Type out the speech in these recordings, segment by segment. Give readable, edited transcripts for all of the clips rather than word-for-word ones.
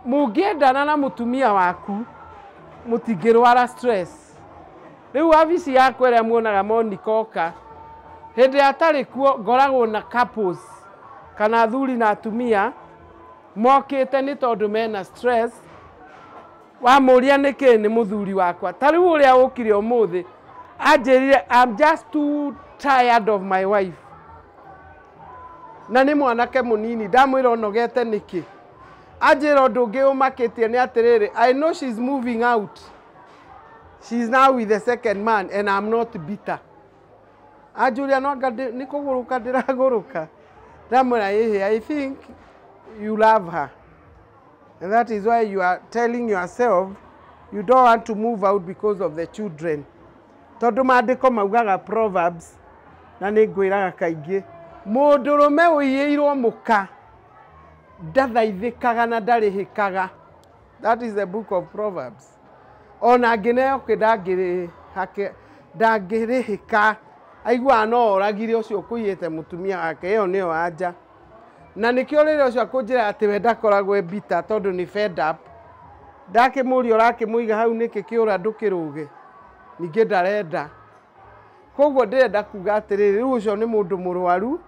Mũngĩendana na mũtumia waku mũtingĩrwara stress. Rĩu abici yakwa ĩrĩa muonaga monikoka hĩndĩ atarĩ kuo ngoragwo na couples kana athuri na atumia mokĩte nĩ tondũ mena stress. Wamũria nĩkĩ nĩ mũthuri wakwa. Ta rĩu ũrĩa ũkire ũmũthĩ anjĩrire I'm just too tired of my wife. Na nĩ mwanake mũnini ndamwĩra ũnogete nĩkĩ. Ajero doge umakete ni aterere. I know she's moving out. She's now with the second man and I'm not bitter. Ajulia no gade niko guruka diraguruka. Damura I think you love her. And that is why you are telling yourself you don't want to move out because of the children. Tondu maandiko maugaga Proverbs na ni ngwiraga kaingĩ mũndũrũme ũiyĩirwo mũka ndathaithĩkaga na ndarĩhĩkaga. That is the book of Proverbs. Ona ngĩneo ndangĩrĩhĩka aiguaga no oragire ũcio ũkũiyĩte mũtumia wake. Ĩyo nĩyo anja. Na nĩkĩo rĩrĩa ũcio akũnjĩra atĩ we ndakoragwo bitter tondũ nĩ fed up. Ndakĩmũria ũrakĩmũiga hau nĩkĩ kĩũra ndũkĩrũge. Ningĩ ndarenda. Koguo ndĩrenda kuga atĩrĩrĩ rĩu ũcio nĩ mũndũ mũrwaru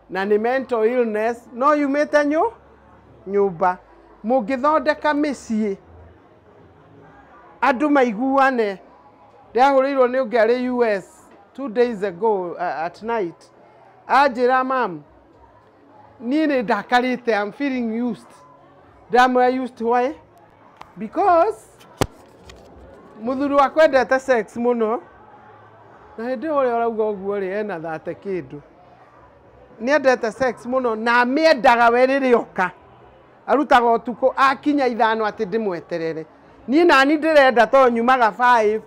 na nĩ mental illness no yumĩte nyũmba. Mũngĩthondeka mĩciĩ andũ maiguane. Ndĩahũrĩirwo nĩ ũngĩ arĩ US 2 days ago at night. Anjĩra mam niĩ nĩ ndakarĩte, I'm feeling used. Ndamwĩra used why? Because mũthuri wakwa endete sex mũno na hĩndĩ ũrĩa ũrauga ũguo rĩ ena thate kĩndũ. Niendete sex mũno na amĩendaga we rĩrĩa oka. Arutaga ũtukũ akinya 5 atĩ ndĩmweterere. Niĩ nani ndĩrenda to nyumaga 5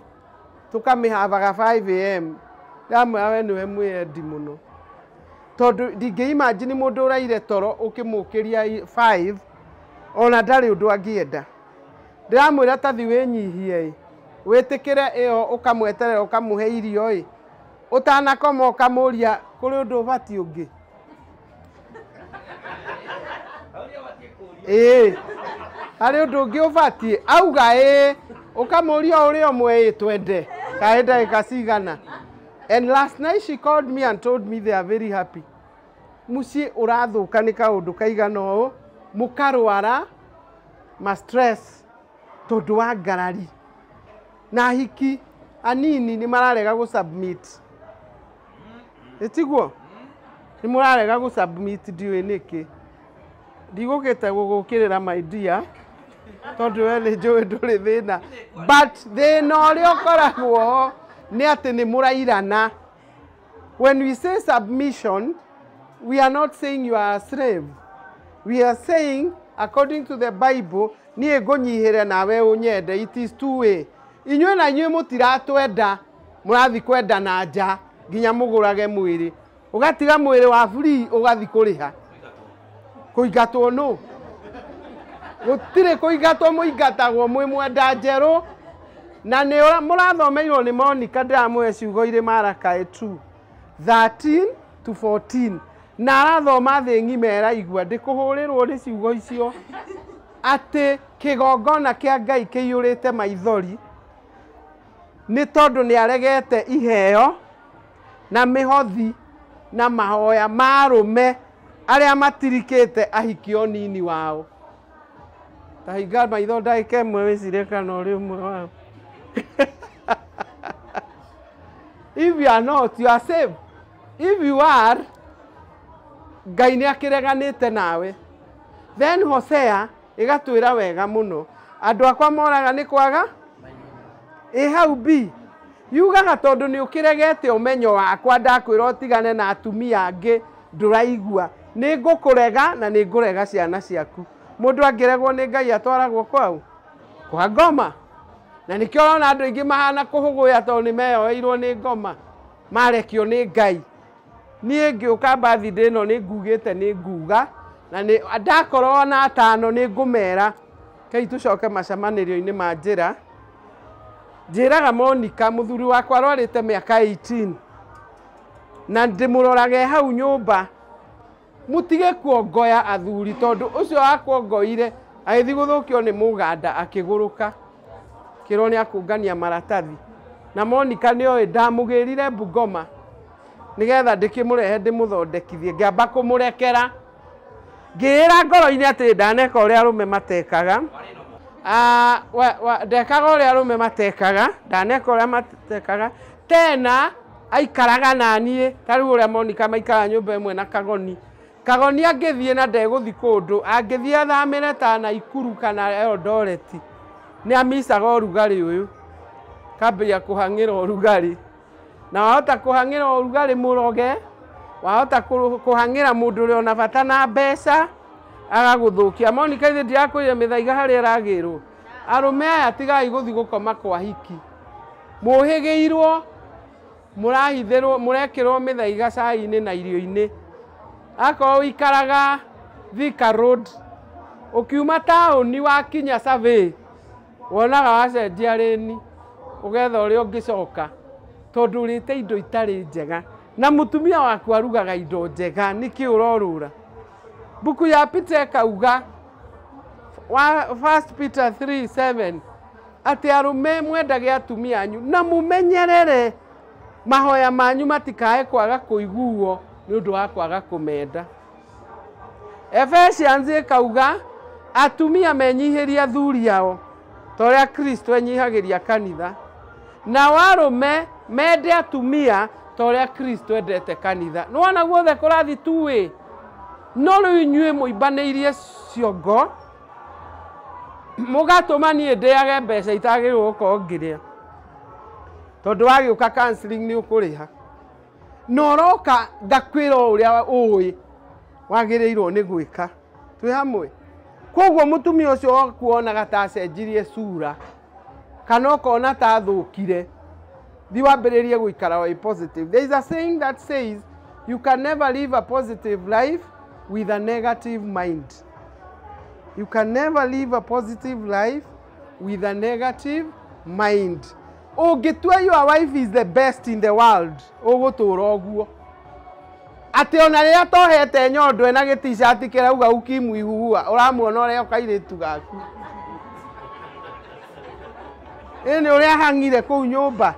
tũkamĩhavaga 5 am. Ndamwĩra we nĩwe mwĩendi mũno. Tondũ ndingĩ-imagine mũndũ ũraire toro ũkĩmũkĩria 5 ona ndarĩ ũndũ angĩenda. Ndĩramwĩra ta thi wĩnyihie wĩtĩkĩre ĩyo ũkamweterera ũkamũhe irio ũtanakoma ũkamũria kũrĩ ũndũ ũbatiĩ ũngĩ. Harĩ ũndũ ũngĩ ũbatiĩ auga ũkamũria ũrĩa ũmwe twende kaĩ ndagĩka cigana. And last night she called me and told me they are very happy. Mũciĩ ũrathũka nĩ kaũndũ kaigana ũũ mũkarwara ma stress tondũ wa ngarari. Na hiki anini nĩ mararega gũsubmit. Ĩtiguo nĩ mũrarega gũsubmit ndiũĩ nĩkĩ. Ndigũkĩte gũgũkĩrĩra my dear tondũ we nĩ njũĩ ndũrĩ thĩna. But thĩna ũrĩa ũkoragwo nĩ atĩ nĩ mũrairana. When we say submission, we are not saying you are a slave. We are saying according to the Bible niĩ ngũnyihĩre nawe ũnyende. It is two way. Inyuĩ na inyuĩ mũtiratwenda mũrathi kwenda na nja nginya mũgũrage mwĩrĩ. Ũgatiga mwĩrĩ wa free ũgathi kũrĩha. Kũingatwo no. Gũtirĩ kũingatwo mũingatagwo mwĩ mwenda njerũ. Na nĩ mũrathomeirwo nĩ Monica ndĩramũhe ciugo irĩ Maraka 2:13 to 14. Na arathoma thĩ ng'ima ĩraigua ndĩkũhũrĩrwo nĩ ciugo icio atĩ kĩgongona kĩa Ngai kĩiyũrĩte maithori nĩ tondũ nĩ aregete iheo na mĩhothi na mahoya ma arũme arĩa matirikĩte ahiki nini wao. Ta hinga maitho ndagĩka ĩmwe wĩcirie kana ũrĩ ũmwe wao. If you are not, you are saved. If you are, Ngai nĩ akĩreganĩte nawe. Then Hosea ĩgatwĩra wega mũno. Andũ akwa moraga nĩ kwaga hau B yugaga tondũ nĩ ũkĩregete ũmenyo wakwa ndakwĩra ũtigane na atumia angĩ ndũraigua. Nĩ ngũkũrega na nĩ ngũrega ciana ciaku. Mũndũ angĩregwo nĩ Ngai atwaragwo kwao kwa ngoma. na nikio ona andu ingi mahana kuhuguya to ni meyoeirwo ni ngoma marekio ni Ngai nie ngiuka birthday no ni ngugite ni nguga na ni ndakorwo na atano ni ngumera kai tucoke macamanirio-ini ma njira njiraga Monica muthuri wakwa arwarite miaka 18 na ndimurorage hau nyumba mutige kuongoya athuri tondu ucio akwongoire agithi guthukio ni muganda akiguruka kiro ni akungania maratathi na Monica nioi ndamugirire Bungoma nigetha ndikimurehe ndimuthondekithie ngamba kumurekera ngira ngoro-ini ati ndaneka uria arume matekaga ndekaga uria arume matekaga ndaneka uria matekaga tena aikaraga nanie tariu uria Monica maikara nyumba imwe na Kagoni angithie na ndeguthi kundu angithie athamire ta na Ikuru kana Eldoret ni amicaga urugari uyu kambia kuhangira urugari na wahota kuhangira urugari muroge wahota kuhangira mundu uri ona bata na mbeca agaguthukia Monica ithe ndiakwire mithaiga hari aragirwo arume aya tigai guthi gukoma kwa hiki muhigiirwo murahithirwo murekirwo mithaiga cai-ini na irio-ini ako ikaraga Thika Road ukiuma tauni wa Kinya survey wonaga wacenjia reni ugetha uria ungicoka tondu urite indo itari njega na mutumia waku arugaga indo njega niki urorura buku ya Peter kauga 1 Peter 3:7 ati arume mwendage atumia anyu na mumenyerere mahoya manyu matikae kwaga kuiguo ni undu wa kwaga kumenda. Ephesians kauga atumia menyihiria athuri ao toria Kristo enyihagiria kanitha na warume mende atumia toria Kristo endete kanitha nona guothe kurathi tuwe no riu inyue muibaneirie ciongo mugatuma nie ndeage mbeca itagirwo gukorwo ngiria tondu wagiuka counseling ni ukuriha noroka ngakwira uria uwi wagirirwo ni gwika twi hamwe koguo mutumia ucio wakuonaga ta acenjirie sura kana ukona ta athukire thi wambiririe guikara wa positive. There is a saying that says you can never live a positive life with a negative mind. You can never live a positive life with a negative mind. Ungitua your wife is the best in the world ugutura oguo ati ona ria tohete nyondo ena giti-shirt kirauga ukimu ihua uramuona uria kairitu gaku ene uria hangire kuu nyumba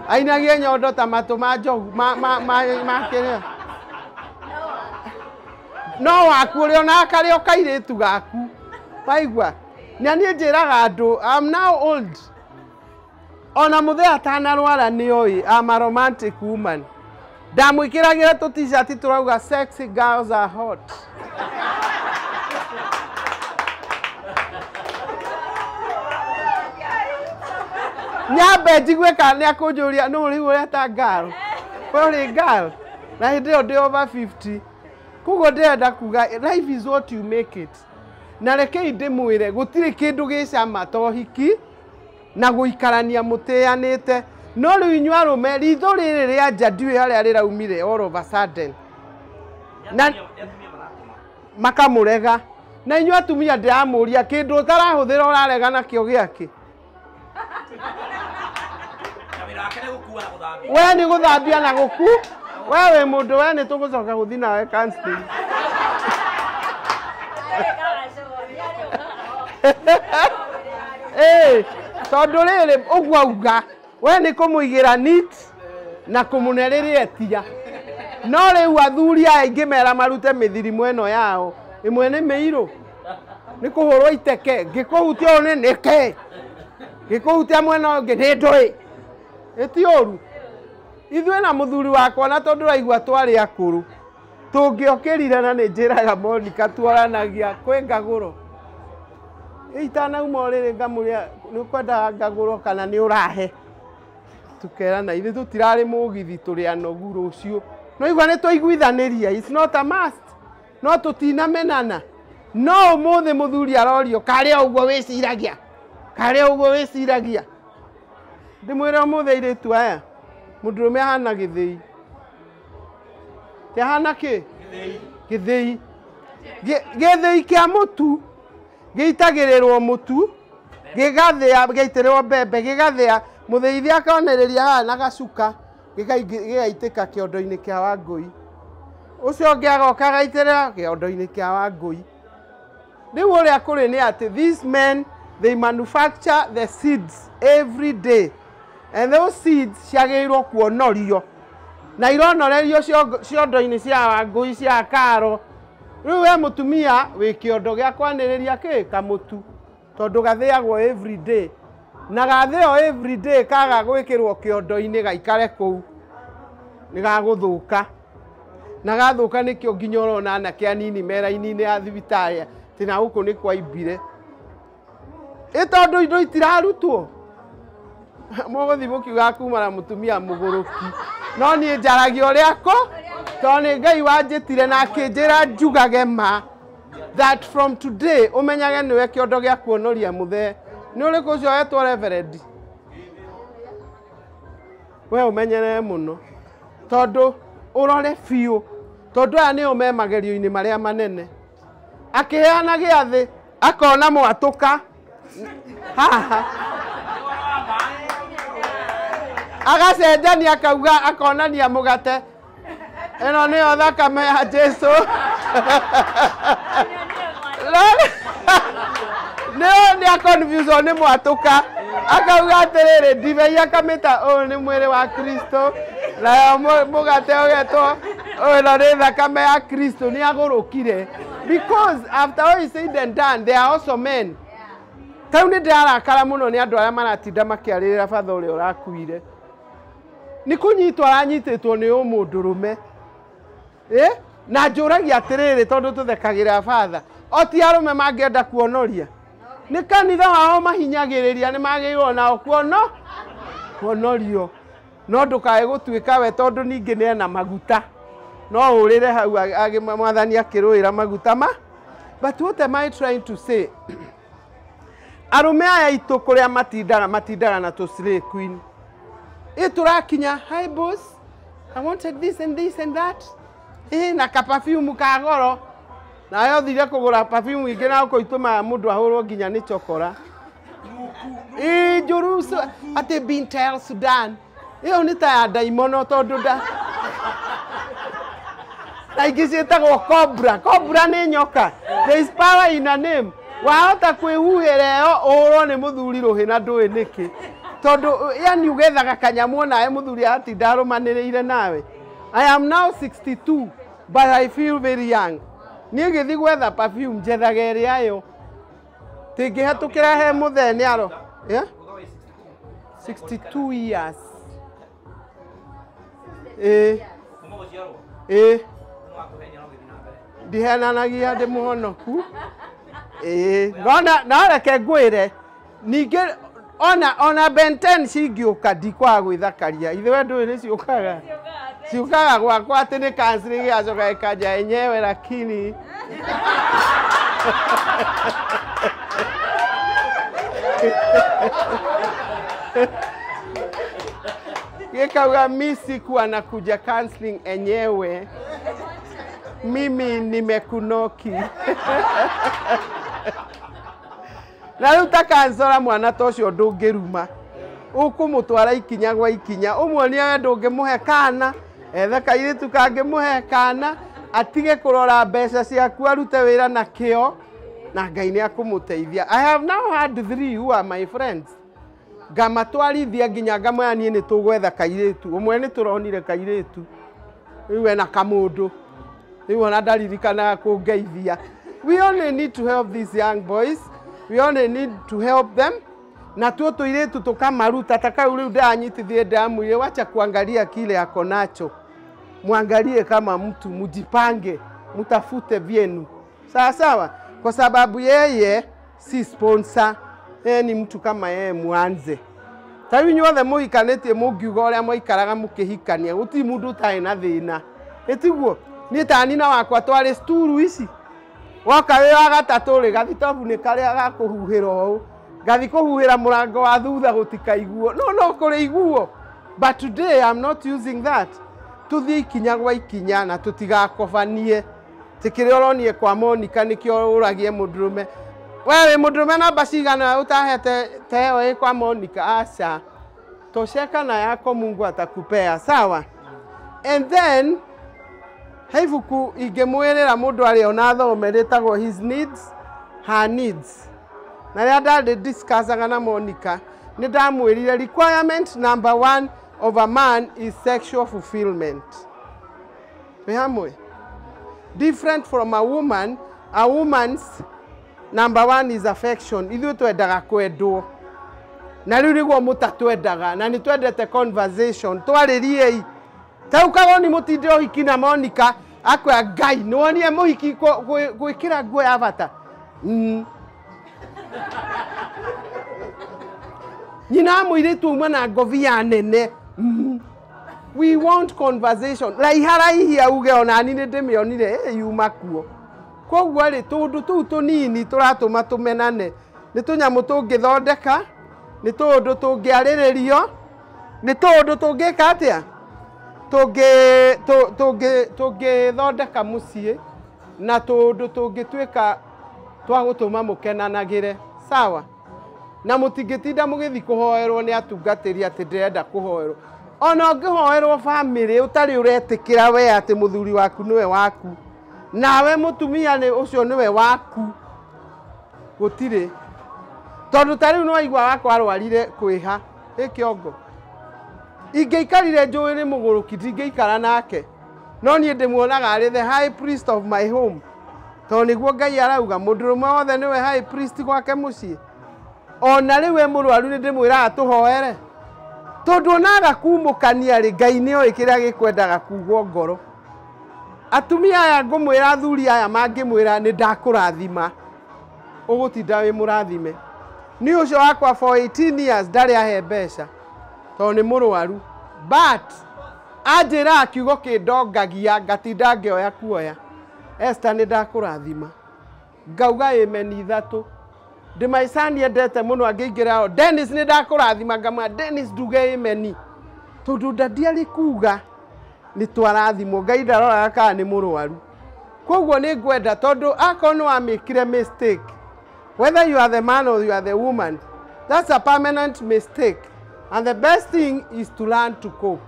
ainagie nyondo ta matu ma njogu ma kire no waku uri ona akari okairitu gaku waigua na nie njiraga andu I'm now old ona muthe atanarwara nioi I'm a romantic woman ndamwikiragira tu t-shirt turauga sexy girls are hot nyambe njigwe kana akunjuria no riu uria ta girl uri girl na hindi ndi over 50 kugo ndenda kuga life is what you make it na rekei ndimwire gutiri kindu gicama tohiki na guikarania mutianite no riu inyu arume ritho riri ria njadiwe haria riraumire all of a sudden na makamurega na inyu atumia ndiramuria kindu utarahuthira urarega nakio giaki we ni guthambia na guku wewe mundu we ni tugucoka guthi nawe counseling tondu riri uguo auga we ni kumuigira neat na kumuneriria tia no riu athuri aya ingi mera marute mithirimu eno yao imwe ni miiru ni kuhurwo iteke ngikuhutia one nike ngikuhutia mwena ungi ni ndui iti oru ithwe na muthuri wakwa na tondu raigua twari akuru tungiokirire na ni njiraga Monica twaranagia kwi ngaguro itanauma uriri ngamuria ni kwenda ngaguro kana ni urahe tukerana ithe tutirari mugithi turi anogu rucio no igwa ni twaiguithaniria it's not a must no tutinamenana no umuthi muthuri arorio kare uguo wiciragia ndimwire ūmuhe iritu aya mundurume ahana githii tehana ki githii githii kia mutu giitagirirwo mutu gigathia giaitirwo mbembe gigathia mutheithi akaonereria haha na gacuka gigaitika kiondo-ini kia Wangui ucio ungi agoka agaitirira kiondo-ini kia Wangui riu uria kuri ni ati these men they manufacture the seeds every day and those seeds ciagirwo kuonorio na ironorerio ciondo-ini cia Wangui cia Karo riu we mutumia wi kiondo gia kwaniriria ki kamutu tondu gathiagwo every day na gathio every day kaga gwikirwo kiondo-ini gaikare kou ni gaguthuka na gathuka nikio nginya urona anake anini mera-ini ya thibitari tina guku ni kwaimbire tondu indo itirarutwo muguthi mukiuga kuma na mutumia muguruki no ni njaragia uria ko tondu Ngai wanjitire na akinjira njugage ma that from today umenyage niwe kiondo gia kuonoria muthe ni uriku ucio wetwo reverend we umenyere muno tondu urore fiu tondu aya ni ume magerio-ini maria manene akiheana giathi akona mwatuka haha agacenjania akauga akonania mugate ino niyo thakame ya Jesu niyo ni akonfusio ni mwatuka akauga atiriri ndibei akamita uyu ni mwiri wa Kristo nayo mugate ugetwo ino ni thakame ya Kristo ni agurukire because after all is said and done they are also men tau ni ndarakara muno ni andu aria maratinda makiaririra fatha uria urakuire ni kunyitwo aranyititwo ni umundurume na njuragia atiriri tondu tuthekagirira fatha oti arume mangienda kuonoria ni kanitha wao mahinyagiriria ni magirwo nao kuonorio no ndukae gutuika we tondu ningi ni ena maguta no urire hau mwathani akiruira maguta ma but what am I trying to say arume aya itu kuria matindara na to slay queen iturakinya hi boss I wanted this and this and that na ka perfume ka goro na yo thire kugura perfume ingi na ukoituma mundu ahurwo nginya ni chokora jurusu ate Bintel Sudan iyo ni ta ya daimono tondu da na igicitagwo cobra ni nyoka there is power in a name wahota kwihuhira yo uhurwo ni muthuri ruhi na ndui niki tondu yani ugethaga kanyamu nawe muthuri atinda arumaniriire nawe I am now 62 but I feel very young ni githi gwetha perfume njethaga iria yo tingihetukira he muthe ni aro 62 years ndihenanagia ndi muhonoku no reke ngwire ningi ona benten cingiuka ndikwaga gwithakaria ithe we ndui ni ciukaga gwakwa ati ni kansiri giacoka ikanja yenyewe lakini gikauga misi kuwa nakuja counseling enyewe mimi nimekunoki na riu ta kansora mwana tocio ndungiruma ukumutwara ikinya gwa ikinya umwonia we ndungimuhe kana ethe kairitu kangimuhe kana atige kurora mbeca ciaku arute wira na kio na Ngai ni akumuteithia. I have now had 3 who are my friends ngamatwarithia nginya ngamwani ni tugwetha kairitu umwe ni turonire kairitu iwe na kamundu iwe na ndaririkana kungeithia. We only need to help these young boys, we only need to help them na tuo tuiretu tukamaruta takau riu ndanyitithie ndamwire wacha kuangalia kile yako nacho, muangalie kama mtu, mujipange, mutafute vyenu sawa sawa, kwa sababu yeye si sponsor, yeye ni mtu kama yeye mwanze. Tayu nyothe muhikanĩtie mũngiuga ũrĩa mũikaraga mũkĩhikania gũtirĩ mũndũ ũtarĩ na thĩna. Ĩtiguo niĩ ta nina wakwa twarĩ sturu ici woka wĩ wa gatatũ rĩ gathitobu nĩ karĩa gakũhuhĩra ũũ Gathi kuhuhira murango wa thutha gutikaiguo. No kuri iguo. But today I'm not using that. Tuthie ikinya gwa ikinya na tutigakobanie. Tikire oronie kwa Monica nikio uragie mudrume. Wewe mudrume namba cigana utahete teo kwa Monica acha. Tosheka na yako Mungu atakupea. Sawa? And then haivuku igemwelera mundu ari ona thome ritagwo his needs, her needs. Na ria ndari discussaga na Monica ni ndamwirire requirement number 1 of a man is sexual fulfillment. We hamwe. Different from a woman's number 1 is affection. Ithu twendaga kwendwo. Na riu niguo mutatwendaga na ni twendete conversation. Twaririe. Tau Kagoni mutinde uhiki na Monica akwa Ngai nwonie muhiki gwikira nguo ya bata. Nyina muiritu umwe na govia nene. We want conversation. Raiharahia uge ona ni ndimionire yuma kuo. Koguo ri tundu tu tunini turatuma tumenane. Ni tunyamu tungithondeka, ni tundu tungiariririo, ni tundu tungika atia? Tungithondeka mucii na tundu tungitwika twagutuma mukenanagire. Sawa? Na mutingitinda mugithi kuhoerwo ni atungatiri ati ndirenda kuhoerwo. Ona ngihoerwo family utari uretikira we ati muthuri waku niwe waku. Nawe mutumia ni ucio niwe waku. Gutire. Tondu tari no igwa wakwa arwarire kwiha. Ikiongo. Ingeikarire njuiri muguruki ndingeikara nake. No nie ndimuonaga ari the high priest of my home. To niguo Ngai arauga mundurume wothe niwe high priest gwake mucii. Ona riwe murwaru ni ndimwira atuhoere. Tondu naga kumukania ri Ngai ni oi kiria gikwendaga kugwo ngoro. Atumia aya ngumwira athuri aya mangimwira ni ndakurathima. Ugutinda wi murathime. Ni ucio wakwa for 18 years ndari ahe mbeca. To ni murwaru. But ajira akiugo kindongagia ngatinda ngioya kuoya. Esther ni ndakurathima. Ngauga amen ithatu. Ndimaicani endete muno angiingira Dennis ni ndakurathima ngama Dennis nduge amen. Tondu ndadiari kuga ni twarathimo Ngai ndaroraga kana ni murwaru. Koguo ni ngwenda tondu akono amikire mistake. Whether you are the man or you are the woman, that's a permanent mistake. And the best thing is to learn to cope.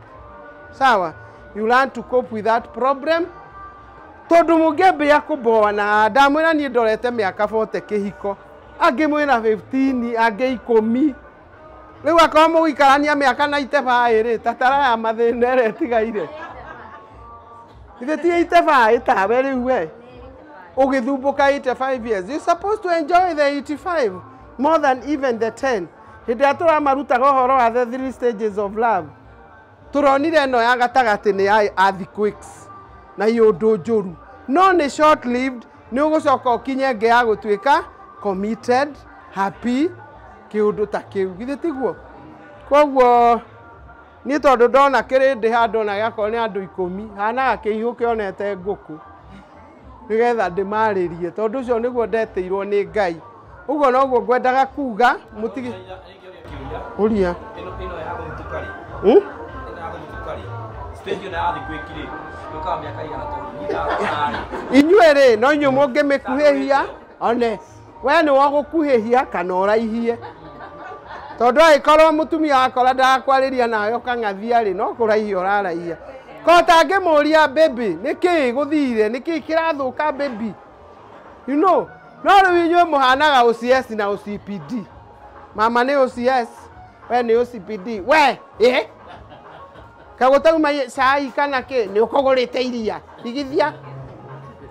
Sawa? You learn to cope with that problem. Tondu mugebe yakuboa na ndamwira ni ndorete miaka 40 kihiko. Angimwira 15, angi 10. Riu akwa muikarania miaka na itebairi tatara ya mathina ire tigaire. Ithe ti itebairi tawe riu we. Ugithumbuka 85 years. You're supposed to enjoy the 85 more than even the 10. Hindi atura maruta gohoro wa the 3 stages of love. Turonire no ya gatagati ni athi quicks na yundu njuru. No ni short lived, ni ugucoka ukinye nge ya gutwika committed, happy, kiundu ta kiu. Githe tiguo. Koguo ni tondu ndona kirindi handu na gako ni andu 10 hana kiihu kionete nguku. Nigetha ndimaririe tondu ucio niguo ndeteirwo ni Ngai. Uguo noguo ngwendaga kuga mutigi uria ino ya gutukari ino ya gutukari stage na athi kwikire uka miaka igana tondu inyuere no inyu mungimikuhehia one we ni wa gukuhehia kana uraihie tondu aikorwo mutumia akora ndakwariria nayo kangathia ri no kuraihia uraraihia kota ngimuria baby niki guthire niki kirathuka baby you know no riu inyu muhanaga OCS na OCPD. Mama ni OCS, we ni OCPD. We, kagutauma sai kana ke ni ukogorete iria. Igithia.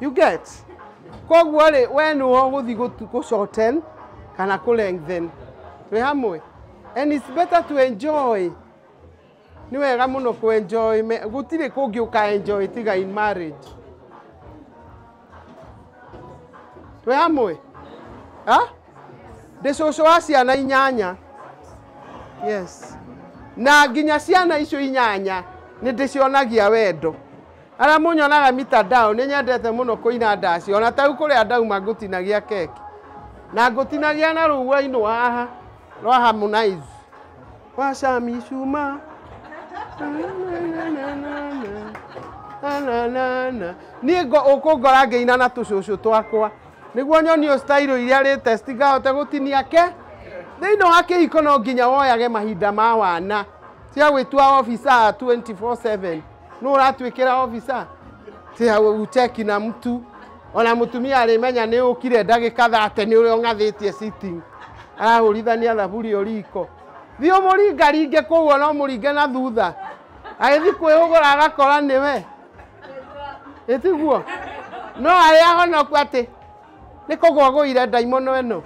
You get. Koguo ri we ni wo guthi go shorten kana ku lengthen. We hamwe. And it's better to enjoy. Ni wega muno ku enjoy. Gutire kungi uka enjoy tiga in marriage. We hamwe? Ha? Ndicũcũ wa ciana 8. Yes. Na nginya ciana icio 8 ni ndicionagia wendo. Ara munyonaga mitandao ni nyendete muno kuina ndaci ona tau kuria ndauma ngutinagia keki. na ngũtinagia na rũũa-inĩ haha rwa Harmonize waca micuma niĩ ũkũngora ngĩina na tũcũcũ twakwa nĩguo nyonio style iria rĩ test ngahote gũtinia ke thĩinĩ wa kĩhiko no nginya woyage mahinda ma wana cia gwĩtua officer 24/7 no ũratuĩkĩra officer tia ucheki na mtu ona mutumia arimenya nĩ ũkire ndagĩka 30 nĩ ũrĩa ngathĩtie sitting arahũrithania thaburi ũriko thio mũringa ringe kũguo no mũringe na thutha agĩthi kwĩhũgũra agakora nĩwe ĩtiguo no arĩa honoku atĩ nĩ kũgwa gũire ndaimono ĩno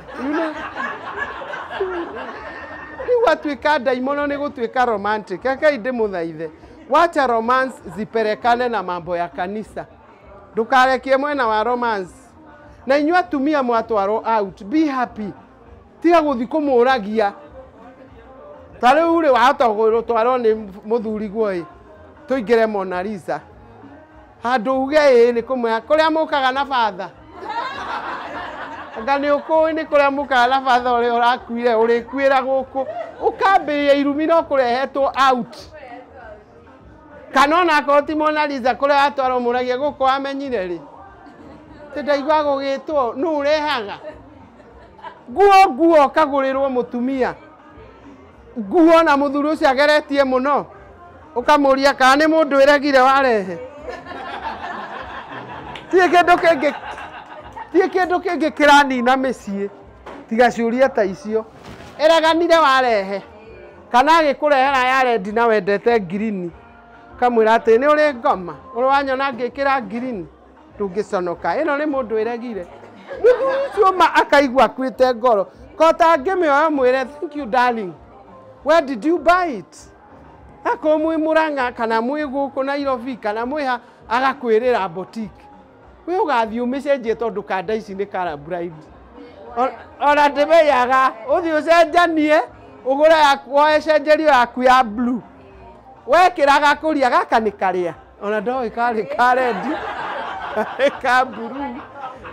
rĩu atuĩka ndaimono nĩ gũtuĩka romantic rekei ndĩmũthaithe wacha romance ziperekane na mambo ya kanisa ndukarekie mwena wa romance na inyua atumia mwatwaro out be happy tiga gũthi kũmũragia ta rĩu rĩ wahota gũtwarwo nĩ mũthuri guo tũingĩre Mona Lisa handũ uge nĩ kũmwĩra kũrĩa mũkaga na batha anga nĩ ũkũĩ nĩ kũrĩa mũkaga na batha ũrĩa ũrakuire ũrĩkuĩra gũkũ ũkambĩrĩria irumi no kũrehetwo out kana ona akorwo ti Mona Lisa kũrĩa atwarwo mũragia gũkũ amenyire rĩ tĩ ndaigua gũgĩtwo nũ ũrehaga nguo kagũrĩrwo mũtumia nguo na mũthuri ũcio ageretie mũno ũkamũria kana nĩ mũndũ ĩregire warehe tie kĩndũ kĩngĩ kĩranina mĩciĩ tiga ciũria ta icio ĩreganire warehe kana agĩkũrehera ya rendi na wendete green kamwĩra atĩ nĩ ũrĩ ngoma ũrĩ wanyona ngĩkĩra green ndũngĩconoka ĩno nĩ mũndũ ĩregire mũthuri ũcio ma akaigua akuĩte ngoro kota ngĩmĩoya mwĩre thank you darling where did you buy it akorwo mwĩ Mũrang'a kana mwĩ gũkũ Nairobi kana mwĩha agakwĩrĩra boutique wĩ ũgathiĩ ũmĩcenjie tondũ kanda ici nĩ kara bride ona ndĩmĩyaga ũthiĩ ũcenjanie ũgũre woe cenjerio yaku ya blue wekĩra gakũria gaka nĩ karĩa ona ndoĩ karĩ ka rendi ka blue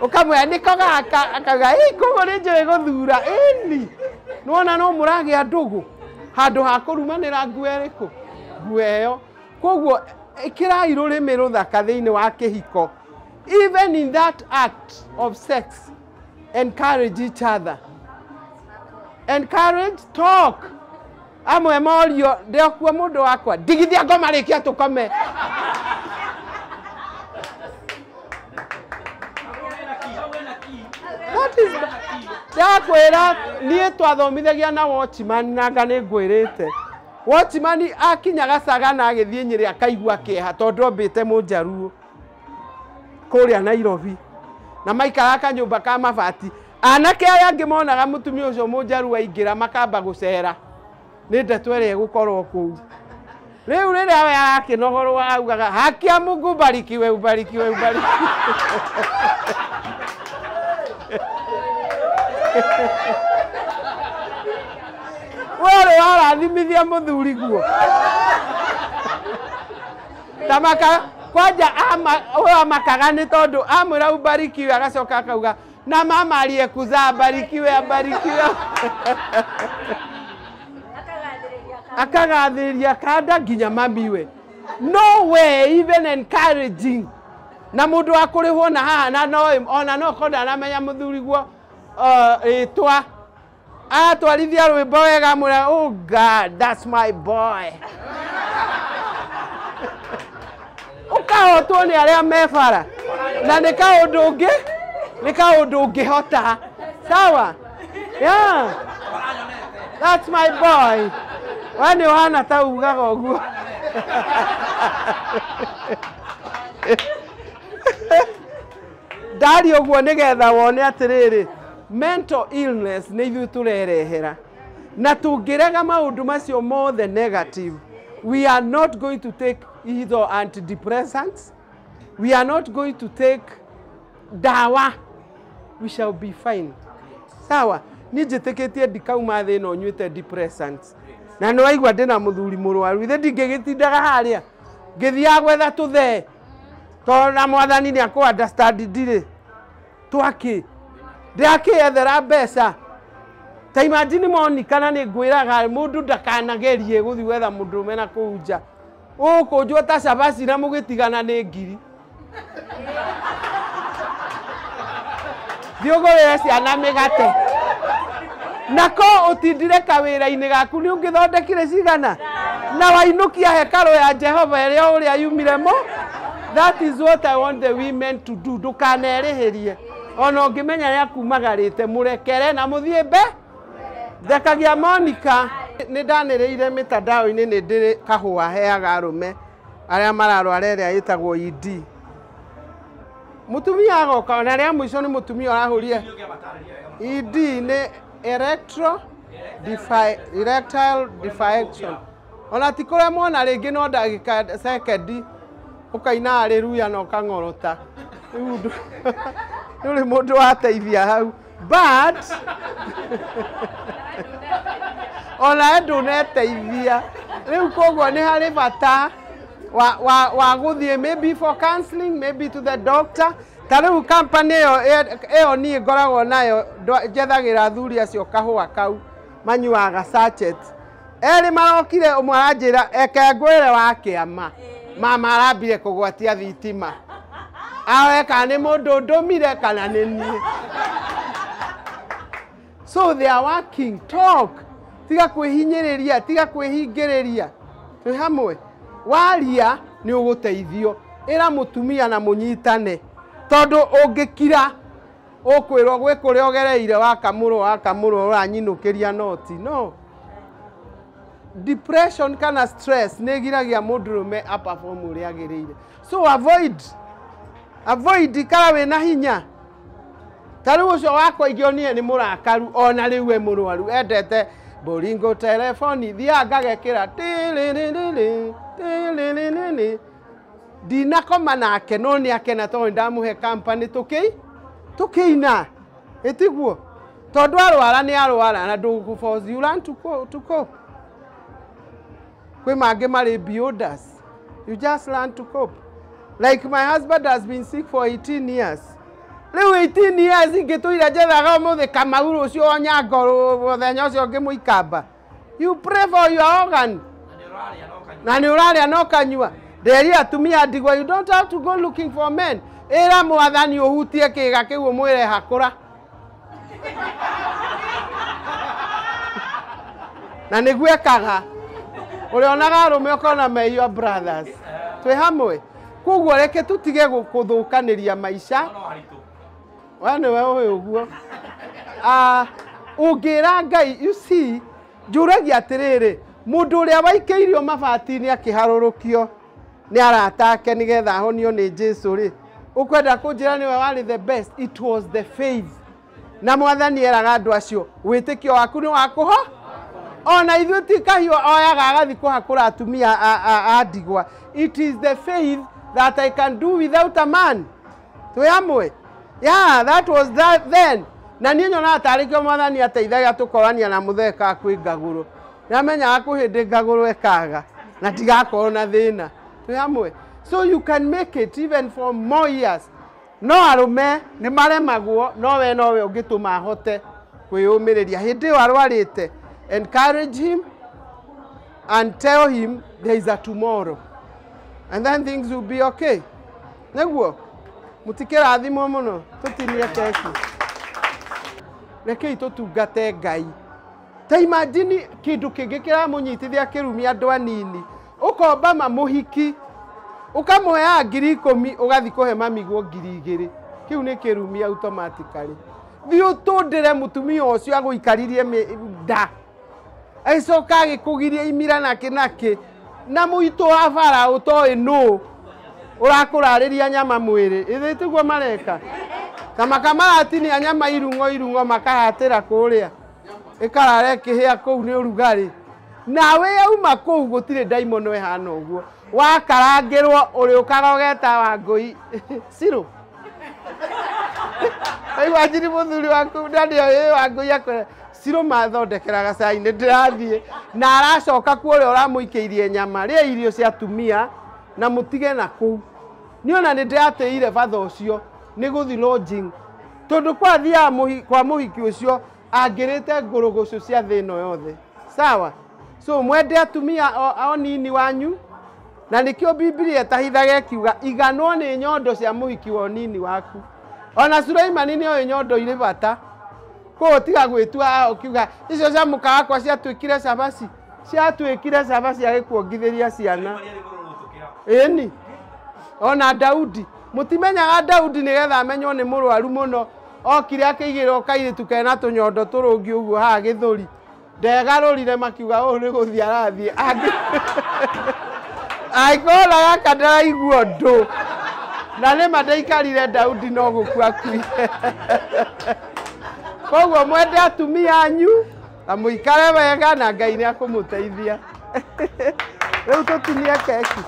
ũkamwĩra nĩko gaka akauga koguo nĩ njũĩ gũthura ĩni nĩwona no mũragĩa ndũgũ handũ ha kũrumanĩra nguo ĩrĩkũ nguo ĩyo koguo ĩkĩrai rũrĩmĩ rũthaka thĩinĩ wa kĩhiko even in that act of sex encourage each other encourage talk amwe morio ndĩokuo mũndũ wakwa ndigithia ngoma rĩkia tũkome ndakwĩra niĩ twathomithagia na watchman nanga nĩ ngwĩrĩte watchman akinya gacaga na agĩthiĩ Nyĩrĩ akaigua kĩeha tondũ ombĩte mũnjaruo kũrĩa Nairobi na maikara kanyũmba ka mabati anake aya angĩ monaga mũtumia ũcio mũnjaruo aingĩra makamba gũcera nĩ ndeto ĩrĩa gũkorwo kũu rĩu rĩrĩa we akĩnohorwo augaga haki ya Mungu ubarikiwe ubarikiwe ubarikiwe wale warathimithia mũthuri guo tamaka kwanja amakaga nĩ tondũ amwĩra ubarikiwe agacoka akauga na mama aliyekuzaa abarikiwe abarikiwe akagathĩrĩria kanda nginya mamiwe no way even encouraging na mũndũ wa kũrĩhwo na haha na no ona no konda namenya mũthuri guo rĩtwa atwarithia rwĩmbo wega mwĩra oh God that's my boy ũkahotwo nĩ arĩa mebara na nĩ kaũndũ ũngĩhota sawa yeah that's my boy wani wana ta ugaga ũguo ndari ũguo nĩgetha wone atĩrĩrĩ mental illness nĩ ithuĩ tũrerehera na tũngĩrega maũndũ macio mothe negative we are not going to take either antidepressants we are not going to take dawa we shall be fine sawa niĩ njĩtĩkĩtie ndikauma thĩ ĩno nyuĩte depressants na nĩ waigua ndĩna mũthuri mũrwaru ithe ndingĩgĩtindaga harĩa ngĩthiaga gwetha tũthee tondũ na mwathani nĩ akũ understand ndirĩ twakĩ ndakĩethera mbeca ta imagine monikana nĩ ngwĩraga mũndũ ndakanagerie gũthiĩ gwetha mũndũrũme na kũu nja ũkũnjwo ta cabaci na mũgĩtigana nĩ ngiri thiũgũrĩre ciana mĩgate nako ũtindire kawĩra-inĩ gaku nĩ ũngĩthondekire cigana na wainũkia hekarũ ya Jehova ĩrĩa ũrĩa yumire mo. That is what I want the women to do. Ndũkanerĩhĩrie ona ũngĩmenya nĩ akumagarĩte mũrekere na mũthiĩ mbe thekagia Monica. Nĩ ndanĩrĩire mĩtandao-inĩ nĩ ndĩ kahũa heaga arũme arĩa mararwara ĩrĩa ĩtagwo ED. Mũtumia agoka na rĩa mũico nĩ mũtumia ũrahũrire ED nĩ erectile dysfunction. Ona ti kũremwo na rĩngĩ no ndagĩka sekendi ũkaina haleluya na ũkang'orota rĩu nĩ mũndũ wateithia hau but ona ndũneteithia rĩu koguo nĩ harĩ bata wa gũthiĩ maybe for counseling, maybe to the doctor. Ta rĩu company ĩyo niĩ ngoragwo nayo njethagĩra athuri acio kahũa kau manyuaga sachet. Erĩ marokire ũmwe aranjĩra eke ngwĩre wa Kiama mama arambire kũgwatia thitima aweka nĩ mũndũ ndũmire kana nĩ niĩ. So they are working. Talk. Tiga kwĩhinyĩrĩria, tiga kwĩhingĩrĩria. Twĩ hamwe. Waria nĩ ũgũteithio. Ĩra mũtumia na mũnyitane. Tondũ ũngĩkira ũkwĩrwo gwĩ kũrĩa ũgereire wakamũrwo ũranyinũkĩria noti. No. Depression kana stress nĩ giragia mũndũrũme perform ũrĩa agĩrĩire. So avoid kana wĩna hinya. Ta rĩu ũcio wakwa ingĩ niĩ nĩ mũrakaru ona rĩu e mũrwaru endete boringo telefoni thiaga ngagekĩra ndinakoma nake no nĩ akena tondũ ndamũhe company tũkĩina ĩtiguo tondũ arwara nĩ arwara na ndũgũforce you learn to cope. Kwĩ mangĩ marĩ builders, you just learn to cope. Like my husband has been sick for 18 years. Rĩu 18 years ingĩtũire njethaga ũmũthĩ Kamauru ũcio onyango mũthenya ũcio ngĩmũikamba. You pray for your organ. Na nĩ ũrarĩa no kanyua. Ndĩrĩa atumia ndigwa, you don't have to go looking for men. Ĩra mwathani ũhutie kĩĩga kĩu ũmwĩre hakũra. Na nĩguo ekaga. Ũrĩa onaga arũme ũkona me your brothers. Twĩ hamwe. Koguo reke tũtige gũthũkanĩria maica. Wane wewe ũguo. Ũngĩra Ngai, you see, njũragia atĩrĩrĩ, mũndũ ũrĩa waikĩirio mabati-inĩ akĩharũrũkio nĩ arata ake nĩgetha ahonio nĩ Jesũ rĩ. Ũkwenda kũnjĩra nĩwe warĩ the best. It was the faith. Na mwathani eraga andũ acio, wĩtĩkio waku nĩ wakũho. Ona ithuĩ ti kahiũ oyaga agathiĩ kũhakũra atumia a ndigwa. It is the faith that I can do without a man. Twĩ hamwe. Yeah, that was that then. Na niĩ nyonaga tarĩ kĩo mwathani ateithagia tũkorania na mũtheka kwĩ ngagũrũ. Nĩamenyaga kũhĩndĩ ngagũrũ ekaga na tigakorwo na thĩna. Twĩ hamwe. So you can make it even for more years. No arũme nĩ maremagwo nowe ũngĩtũma ahote kwĩyũmĩrĩria. Hĩndĩ ĩyo arwarĩte, encourage him and tell him there is a tomorrow. And then things will be okay. Nĩguo mũtikĩrathimwo mũno tũtinie keki. Rekei tũtungate Ngai. Ta imagine kĩndũ kĩngĩ kĩramũnyitithia kĩrumia andũ anini. Ũkomba mamũhiki. Ũkamũheaga 10,000 ũgathiĩ kũhe mamiguo 2,000. Kĩu nĩ kĩrumia automatically. Thiĩ ũtũndĩre mũtumia ũcio agũikaririe nda. Aicoka agĩkũgiria imira nakĩ. Na mũitũ wa bara ũtoĩ nũ. Ũrakũrarĩria nyama mwĩrĩ. Ithĩ tiguo mareka. Kama kamaratinia nyama irungo makahatĩra kũrĩa. Ĩkarare kĩhĩa kũu nĩ ũrugarĩ. Nawe yauma kũu gũtirĩ ndaimono ĩhana ũguo. Wakarangĩrwo ũrĩũkaga ũgeta Wangũi. Siro. Aigua njiri mũthuri waku ndani ũyũ Wangũi akore. Siro mathondekera gacai nĩ ndĩrathiĩ. Na aracoka kuo ũrĩa ũramũikĩirie nyama. Rĩa irio cia atumia na mũtige na kũu. Niona nĩ ndĩratĩire batha ũcio nĩ gũthi lodging. tondu kwathia kwa muhiki ucio angirite ngurugucu cia thino yothe sawa so mwende atumia onini wanyu na nikio Biblia etahithaga kiuga iganwo ni nyondo cia muhiki wa onini waku ona Suleimani ni oyo nyondo iri bata ko tiga gwitua ukiuga icio cia muka wakwa ciatwikire cabaci ciatwikire cabaci agikuongithiria ciana eni ona Daudi mutimenyaga Daudi nigetha amenywo ni murwaru muno okire akigira kairitu kena tunyondo turungi uguo ha githuri ndegarurire makiuga uyu ni guthii arathii aikola yakadara iguo ndu na nĩ mandaikarire Daudi no gukua kui koguo mwende atumia anyu na muikare wega na Ngai nĩ akũmũteithia rĩu tũtinie keki